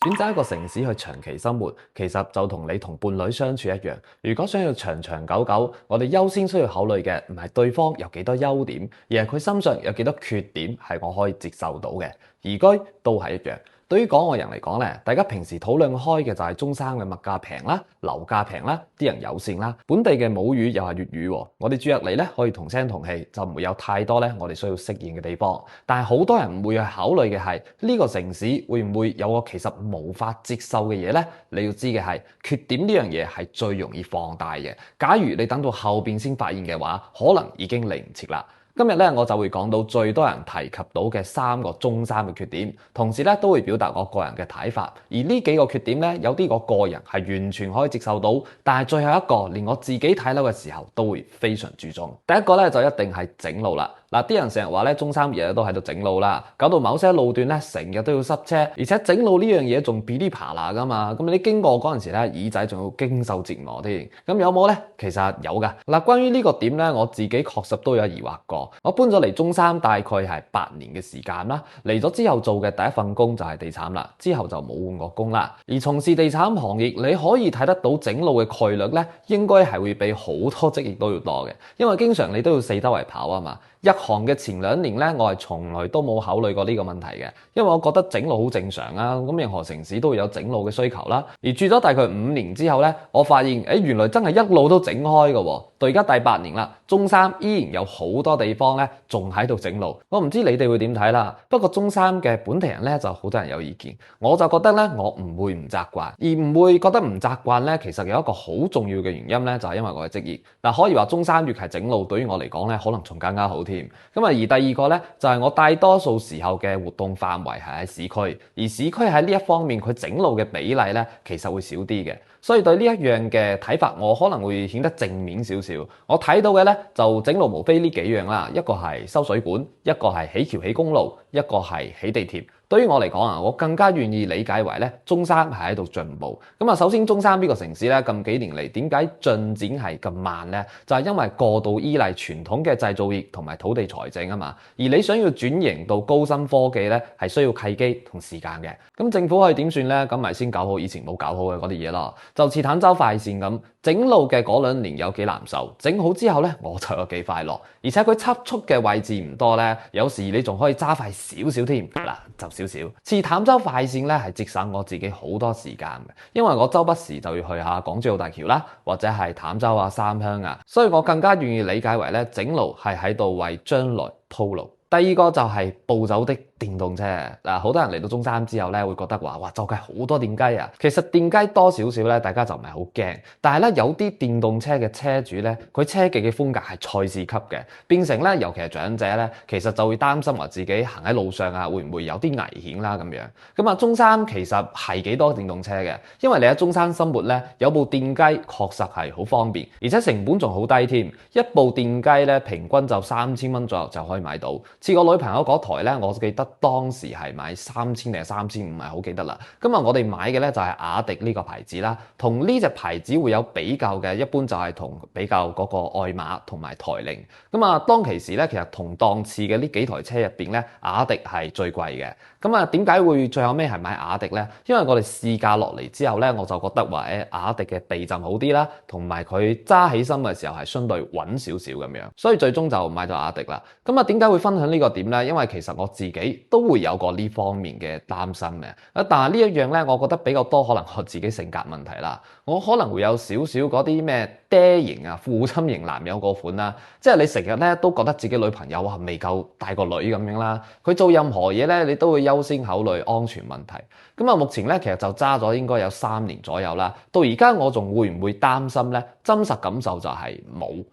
選擇一個城市去長期生活，其實就同你同伴侶相處一樣。如果想要長長久久，我哋優先需要考慮嘅唔係對方有幾多優點，而係佢身上有幾多缺點係我可以接受到嘅。移居都係一樣。對於港外人嚟講咧，大家平時討論開嘅就係中山嘅物價平啦、樓價平啦、啲人友善啦，本地嘅母語又係粵語喎。我哋住入嚟咧可以同聲同氣，就唔會有太多咧我哋需要適應嘅地方。但係好多人唔會去考慮嘅係呢個城市會唔會有個其實無法接受嘅嘢呢？你要知嘅係缺點呢樣嘢係最容易放大嘅。假如你等到後邊先發現嘅話，可能已經嚟唔切啦。今日咧我就會講到最多人提及到嘅3個中三嘅缺點，同時咧都會表達我個人嘅睇法。而呢幾個缺點咧，有啲我個人係完全可以接受到，但係最後一個連我自己睇樓嘅時候都會非常注重。第一個咧就一定係整路啦。嗱，啲人成日話咧中三日日都喺度整路啦，搞到某些路段咧成日都要塞車，而且整路呢樣嘢仲噼里啪啦噶嘛，咁你經過嗰陣時咧耳仔仲要經受折磨添。咁有冇呢？其實有噶。嗱，關於呢個點咧，我自己確實都有疑惑過。我搬咗嚟中三大概係8年嘅時間啦，嚟咗之後做嘅第一份工就係地產啦，之後就冇換過工啦。而從事地產行業，你可以睇得到整路嘅概率咧，應該係會比好多職業都要多嘅，因為經常你都要四周圍跑啊嘛。入行嘅前2年咧，我係從來都冇考慮過呢個問題嘅，因為我覺得整路好正常啊，咁任何城市都會有整路嘅需求啦。而住咗大概5年之後咧，我發現原來真係一路都整開嘅喎。到而家第8年啦，中三依然有好多地方咧仲喺度整路。我唔知你哋會點睇啦，不過中三嘅本地人咧就好多人有意見，我就覺得咧我唔會唔習慣，而唔會覺得唔習慣咧，其實有一個好重要嘅原因咧，就係因為我嘅職業。嗱，可以話中三越係整路，對於我嚟講咧，可能仲更加好添。咁啊，而第二個咧就係我大多數時候嘅活動範圍係喺市區，而市區喺呢一方面佢整路嘅比例咧其實會少啲嘅，所以對呢一樣嘅睇法我可能會顯得正面少少。我睇到嘅咧就整路無非呢幾樣啦，一個係修水管，一個係起橋起公路，一個係起地鐵。對於我嚟講啊，我更加願意理解為咧中三係喺度進步。咁啊，首先中三呢個城市咧近幾年嚟點解進展係咁慢呢？就係因為過度依賴傳統嘅製造業同埋土地財政啊嘛。而你想要轉型到高新科技咧，係需要契機同時間嘅。咁政府可以點算呢？咁咪先搞好以前冇搞好嘅嗰啲嘢咯。就似坦洲快線咁，整路嘅嗰2年有幾難受，整好之後咧我就有幾快樂。而且佢測速嘅位置唔多咧，有時你仲可以揸快少少添。嗱，就少少。似坦洲快線咧係節省我自己好多時間嘅，因為我周不時就要去下港珠澳大橋啦，或者係坦洲啊、三鄉啊，所以我更加願意理解為咧整路係喺度為將來鋪路。第二個就係暴走的電動車。嗱，好多人嚟到中三之後咧，會覺得話哇，周街好多電雞啊。其實電雞多少少咧，大家就唔係好驚。但係咧，有啲電動車嘅車主咧，佢車技嘅風格係賽事級嘅，變成咧，尤其係長者咧，其實就會擔心話自己行喺路上啊，會唔會有啲危險啦咁樣。咁啊，中三其實係幾多電動車嘅，因為你喺中山生活咧，有部電雞確實係好方便，而且成本仲好低添。一部電雞咧，平均就3000蚊左右就可以買到。似我女朋友嗰台咧，我記得當時係買3000定係3500，唔係好記得啦。咁啊，我哋買嘅咧就係雅迪呢個牌子啦，同呢隻牌子會有比較嘅，一般就係同比較嗰個愛瑪同埋台鈴。咁啊，當其時咧，其實同檔次嘅呢幾台車入邊咧，雅迪係最貴嘅。咁啊，點解會最後尾係買雅迪呢？因為我哋試駕落嚟之後咧，我就覺得話雅迪嘅避震好啲啦，同埋佢揸起身嘅時候係相對穩少少咁樣，所以最終就買咗雅迪啦。咁啊，點解會分享呢個點呢？因為其實我自己都會有過呢方面嘅擔心嘅。但係呢一樣咧，我覺得比較多可能我自己性格問題啦。我可能會有少少嗰啲咩爹型啊、父親型男友嗰款啦，即係你成日咧都覺得自己女朋友未夠大個女咁樣啦，佢做任何嘢咧，你都會優先考慮安全問題。咁啊，目前咧其實就揸咗應該有3年左右啦，到而家我仲會唔會擔心咧？真實感受就係冇。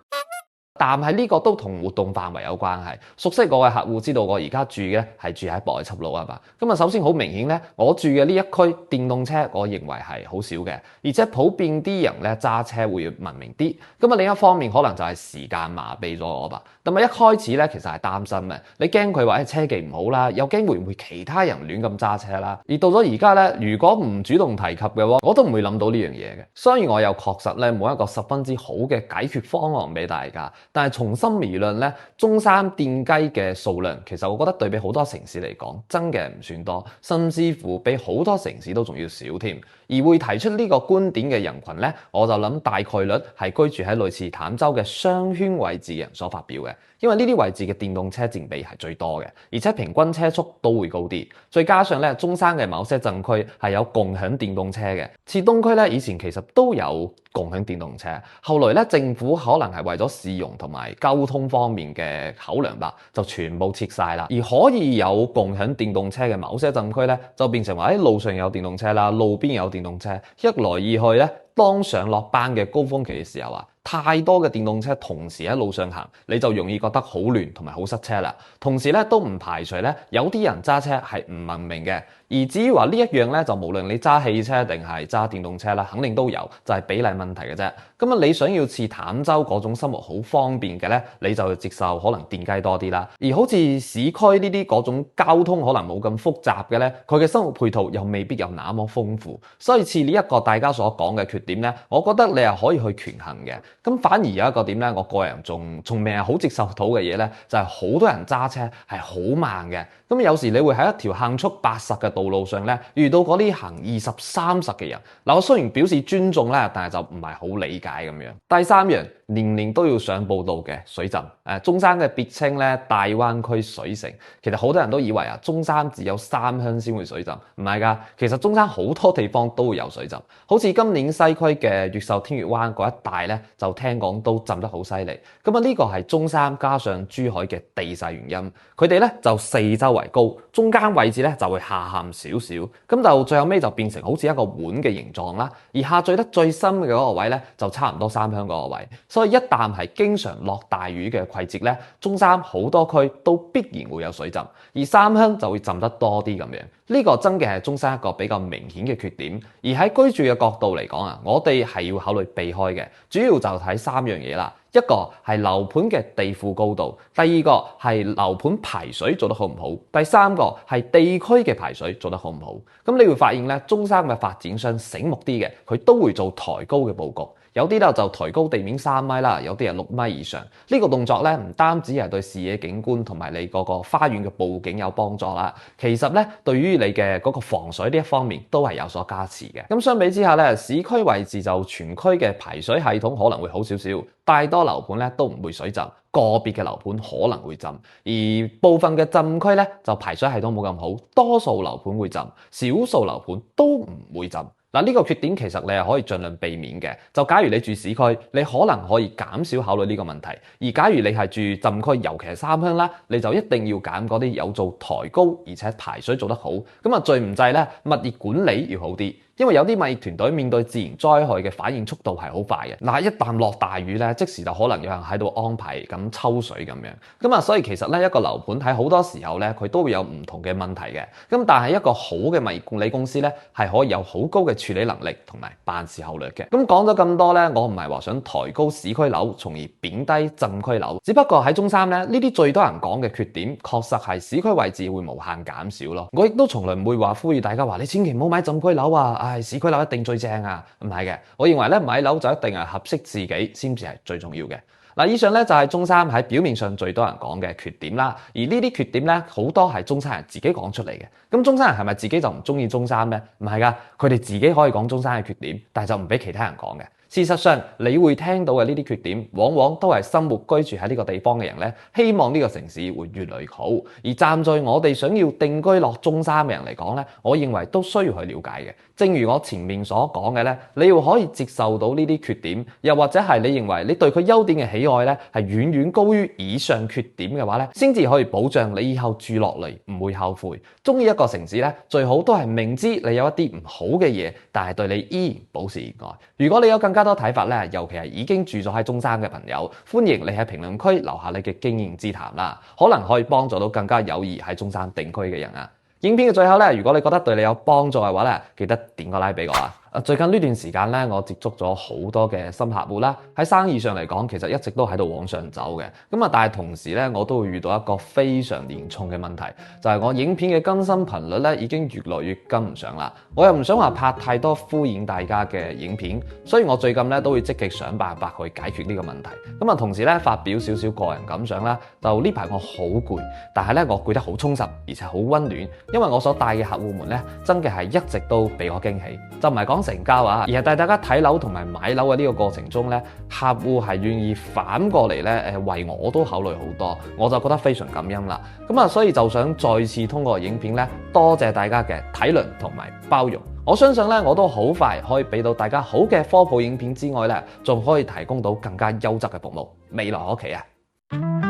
但係呢個都同活動範圍有關係。熟悉我嘅客戶知道我而家住嘅係住喺博愛笏路啊嘛。咁啊，首先好明顯咧，我住嘅呢一區電動車，我認為係好少嘅，而且普遍啲人咧揸車會文明啲。咁啊，另一方面可能就係時間麻痹咗我吧。咁啊，一開始咧其實係擔心嘅，你驚佢話車技唔好啦，又驚會唔會其他人亂咁揸車啦。而到咗而家咧，如果唔主動提及嘅話，我都唔會諗到呢樣嘢嘅。所以我又確實咧冇一個十分之好嘅解決方案俾大家。但係從心而論咧，中山電雞嘅數量其實我覺得對比好多城市嚟講，真嘅唔算多，甚至乎比好多城市都仲要少添。而會提出呢個觀點嘅人群咧，我就諗大概率係居住喺類似坦洲嘅商圈位置嘅人所發表嘅，因為呢啲位置嘅電動車佔比係最多嘅，而且平均車速都會高啲。再加上咧，中山嘅某些鎮區係有共享電動車嘅，似東區咧以前其實都有共享電動車，後來咧政府可能係為咗市容同埋交通方面嘅考量吧，就全部撤晒啦。而可以有共享電動車嘅某些鎮區咧，就變成話喺路上有電動車啦，路邊有電動車，一來二去咧，當上落班嘅高峰期嘅時候啊，太多嘅電動車同時喺路上行，你就容易覺得好亂同埋好塞車啦。同時咧都唔排除咧有啲人揸車係唔文明嘅。而至於話呢一樣咧，就無論你揸汽車定係揸電動車啦，肯定都有，就係比例問題嘅啫。咁啊，你想要似坦洲嗰種生活好方便嘅咧，你就接受可能電雞多啲啦。而好似市區呢啲嗰種交通可能冇咁複雜嘅咧，佢嘅生活配套又未必有那麼豐富，所以似呢一個大家所講嘅缺點咧，我覺得你係可以去權衡嘅。咁反而有一個點咧，我個人仲未係好接受到嘅嘢咧，就係好多人揸車係好慢嘅。咁有時你會喺一條限速80嘅道路上咧，遇到嗰啲行20、30嘅人。嗱，我雖然表示尊重咧，但係就唔係好理解咁樣。第三樣，年年都要上報道嘅水浸。中山嘅別稱咧大灣區水城，其實好多人都以為啊，中山只有三鄉先會水浸，唔係㗎。其實中山好多地方都會有水浸，好似今年西區嘅越秀天悅灣嗰一帶咧，就聽講都浸得好犀利。咁啊，呢個係中山加上珠海嘅地勢原因，佢哋咧就四周圍高，中間位置咧就會下陷少少，咁就最後尾就變成好似一個碗嘅形狀啦。而下墜得最深嘅嗰個位咧，就差唔多三鄉嗰個位。所以一旦係經常落大雨嘅季節咧，中山好多區都必然會有水浸，而三鄉就會浸得多啲咁樣。呢個真嘅係中山一個比較明顯嘅缺點。而喺居住嘅角度嚟講啊，我哋係要考慮避開嘅，主要就睇三樣嘢啦。一個係樓盤嘅地庫高度，第二個係樓盤排水做得好唔好，第三個係地區嘅排水做得好唔好。咁你會發現咧，中山嘅發展商醒目啲嘅，佢都會做抬高嘅佈局。有啲咧就抬高地面3米啦，有啲係6米以上。呢個動作咧唔單止係對視野景觀同埋你嗰個花園嘅佈景有幫助啦，其實咧對於你嘅嗰個防水呢一方面都係有所加持嘅。咁相比之下咧，市區位置就全區嘅排水系統可能會好少少，大多樓盤咧都唔會水浸，個別嘅樓盤可能會浸，而部分嘅浸區咧就排水系統冇咁好，多數樓盤會浸，少數樓盤都唔會浸。嗱，呢個缺點其實你係可以盡量避免嘅。就假如你住市區，你可能可以減少考慮呢個問題；而假如你係住浸區，尤其係三鄉啦，你就一定要揀嗰啲有做抬高而且排水做得好。咁啊，最唔濟咧，物業管理要好啲。因為有啲物業團隊面對自然災害嘅反應速度係好快嘅，嗱，一旦落大雨咧，即時就可能有人喺度安排咁抽水咁樣，咁啊，所以其實咧一個樓盤喺好多時候咧，佢都會有唔同嘅問題嘅，咁但係一個好嘅物業管理公司咧，係可以有好高嘅處理能力同埋辦事效率嘅。咁講咗咁多咧，我唔係話想抬高市區樓，從而貶低浸區樓，只不過喺中山咧，呢啲最多人講嘅缺點，確實係市區位置會無限減少咯。我亦都從來唔會話呼籲大家話你千祈唔好買浸區樓啊！市區樓一定最正啊，唔係嘅，我認為咧買樓就一定係合適自己先至係最重要嘅。嗱，以上咧就係中山喺表面上最多人講嘅缺點啦，而呢啲缺點咧好多係中山人自己講出嚟嘅。咁中山人係咪自己就唔中意中山咩？唔係噶，佢哋自己可以講中山嘅缺點，但係就唔俾其他人講嘅。事實上，你會聽到嘅呢啲缺點，往往都係生活居住喺呢個地方嘅人咧，希望呢個城市會越嚟越好。而站在我哋想要定居落中山嘅人嚟講咧，我認為都需要去了解嘅。正如我前面所講嘅咧，你要可以接受到呢啲缺點，又或者係你認為你對佢優點嘅喜愛咧，係遠遠高於以上缺點嘅話咧，先至可以保障你以後住落嚟唔會後悔。中意一個城市咧，最好都係明知你有一啲唔好嘅嘢，但係對你依然保持熱愛。如果你有更加多睇法咧，尤其係已經住咗喺中山嘅朋友，歡迎你喺評論區留下你嘅經驗之談啦，可能可以幫助到更加有意喺中山定居嘅人啊！影片嘅最後咧，如果你覺得對你有幫助嘅話咧，記得點個 like 俾我啊！最近呢段時間咧，我接觸咗好多嘅新客戶啦。喺生意上嚟講，其實一直都喺度往上走嘅。咁啊，但係同時咧，我都會遇到一個非常嚴重嘅問題，就係我影片嘅更新頻率咧已經越來越跟唔上啦。我又唔想話拍太多敷衍大家嘅影片，所以我最近咧都會積極想辦法去解決呢個問題。咁啊，同時咧發表少少個人感想啦。就呢排我好攰，但係咧我攰得好充實，而且好溫暖，因為我所帶嘅客戶們咧，真嘅係一直都俾我驚喜。就唔係講成交啊，而係帶大家睇樓同埋買樓嘅呢個過程中咧，客戶係願意反過嚟咧，為我都考慮好多，我就覺得非常感恩啦。咁啊，所以就想再次通過影片咧，多謝大家嘅體諒同埋包容。我相信咧，我都好快可以俾到大家好嘅科普影片之外咧，仲可以提供到更加優質嘅服務，未來可期啊！